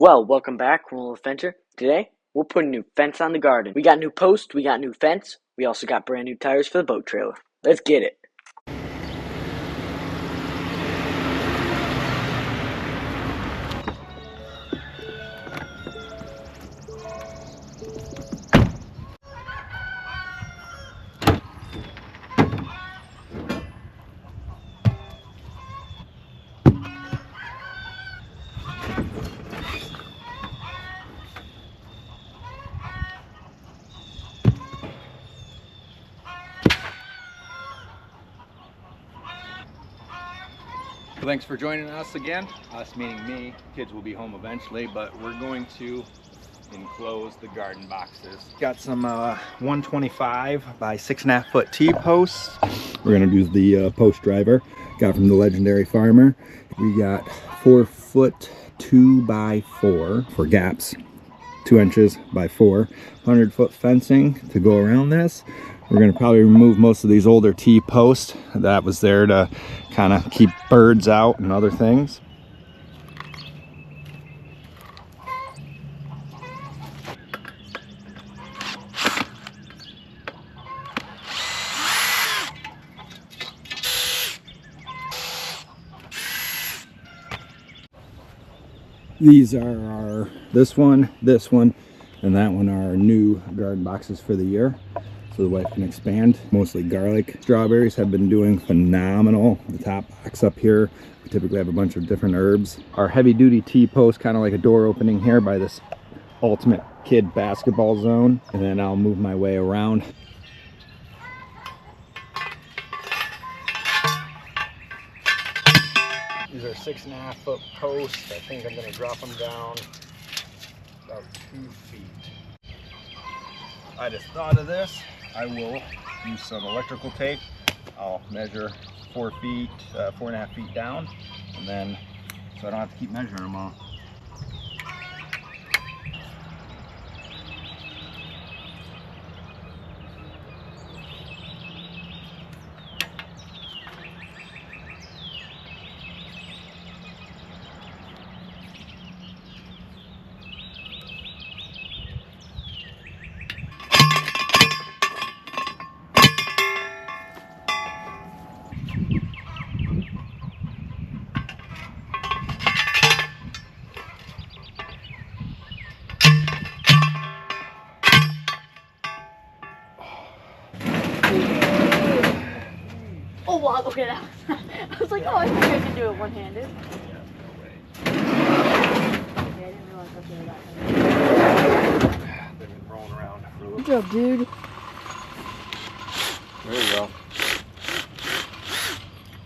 Well, welcome back, Roll Adventure. Today, we'll put a new fence on the garden. We got new posts, we got new fence, we also got brand new tires for the boat trailer. Let's get it. Thanks for joining us again. Us meaning me. Kids will be home eventually, but we're going to enclose the garden boxes. Got some 125 by 6.5 foot T-posts. We're gonna use the post driver. Got from the Legendary Farmer. We got 4 foot 2 by 4 for gaps. 2 inches by 4. 100-foot fencing to go around this. We're going to probably remove most of these older T-posts that was there to kind of keep birds out and other things. These are our, this one, and that one are our new garden boxes for the year. So the wife can expand. Mostly garlic. Strawberries have been doing phenomenal. The top box up here, we typically have a bunch of different herbs. Our heavy duty T-post, kind of like a door opening here by this ultimate kid basketball zone. And then I'll move my way around. These are 6.5 foot posts. I think I'm gonna drop them down about 2 feet. I just thought of this. I will use some electrical tape. I'll measure 4 feet, 4.5 feet down, and then so I don't have to keep measuring them all. Oh wow, look at that. I was like, oh, I think I could do it one-handed. Okay, I didn't realize I could do that. They've been rolling around for a little. Good job, dude. There you go. I'm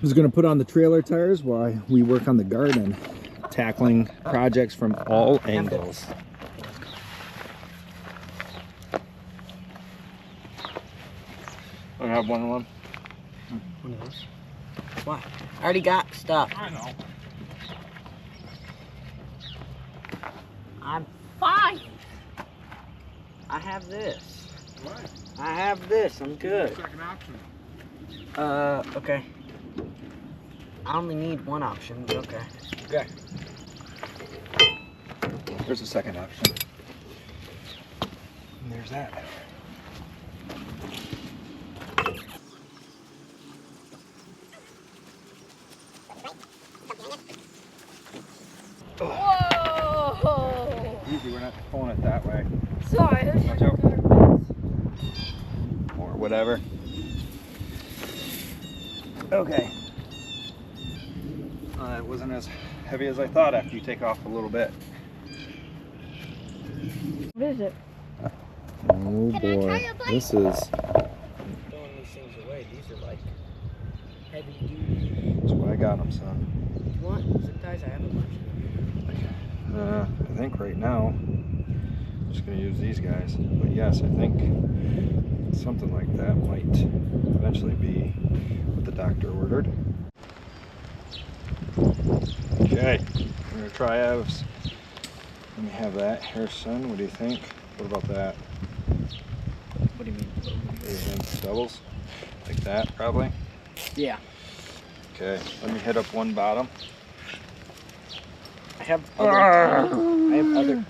just going to put on the trailer tires while we work on the garden, tackling projects from all angles. I have one of them. One of those. Why? I already got stuff. I know. I'm fine. I have this. What? I have this. I'm good. Second option. Okay. I only need one option, but okay. Okay. There's a second option. And there's that. Whoa! Easy, we're not pulling it that way. Sorry, that's Watch out. Or whatever. Okay. It wasn't as heavy as I thought after you take off a little bit. What is it? Oh boy, this is... Throwing these things away. These are like heavy duty. That's why I got them, son. What? Zip ties? I have a bunch of them. I think right now, I'm just going to use these guys. But yes, I think something like that might eventually be what the doctor ordered. Okay, we're going to try Ev's. Let me have that here, son. What do you think? What about that? What do you mean? What do you think? Doubles? Like that, probably? Yeah. Okay, let me hit up one bottom. I have other.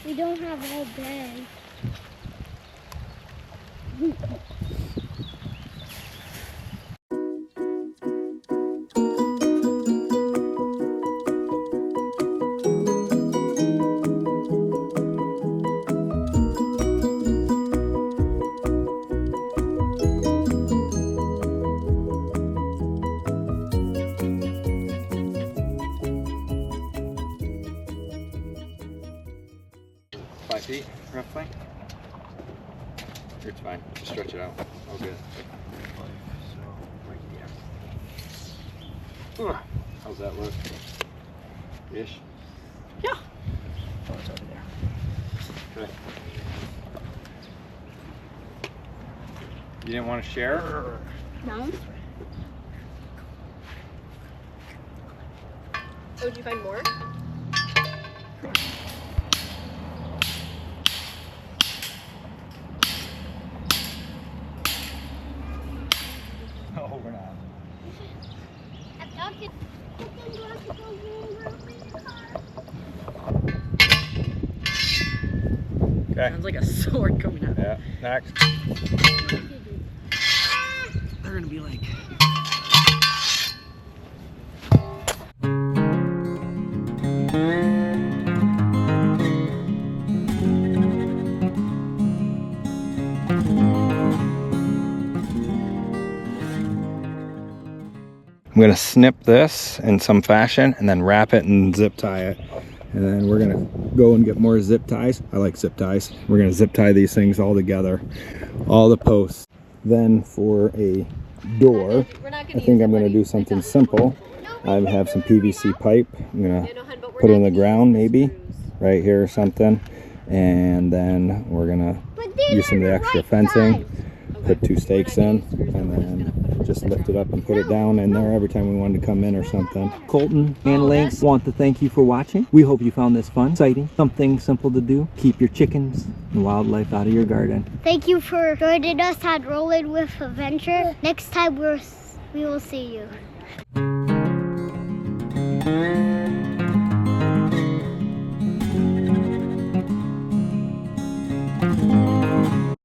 We don't have all day. Feet, roughly. It's fine. Just stretch it out. All good. How's that look? Ish. Yeah. Oh, it's over there. Okay. You didn't want to share? No. Oh, did you find more? No, we're not. I'm talking. Okay. Sounds like a sword coming out. Yeah. Next. They're gonna be like. I'm gonna snip this in some fashion and then wrap it and zip tie it. And then we're gonna go and get more zip ties. I like zip ties. We're gonna zip tie these things all together, all the posts. Then for a door, I think I'm gonna do something simple. I have some PVC pipe. I'm gonna put it in the ground maybe, right here or something. And then we're gonna use some of the extra fencing, put 2 stakes in, and then just lift it up and put it down in there every time we wanted to come in or something. Colton and Lynx want to thank you for watching. We hope you found this fun, exciting, something simple to do. Keep your chickens and wildlife out of your garden. Thank you for joining us on Rolling with Adventure. Next time we will see you.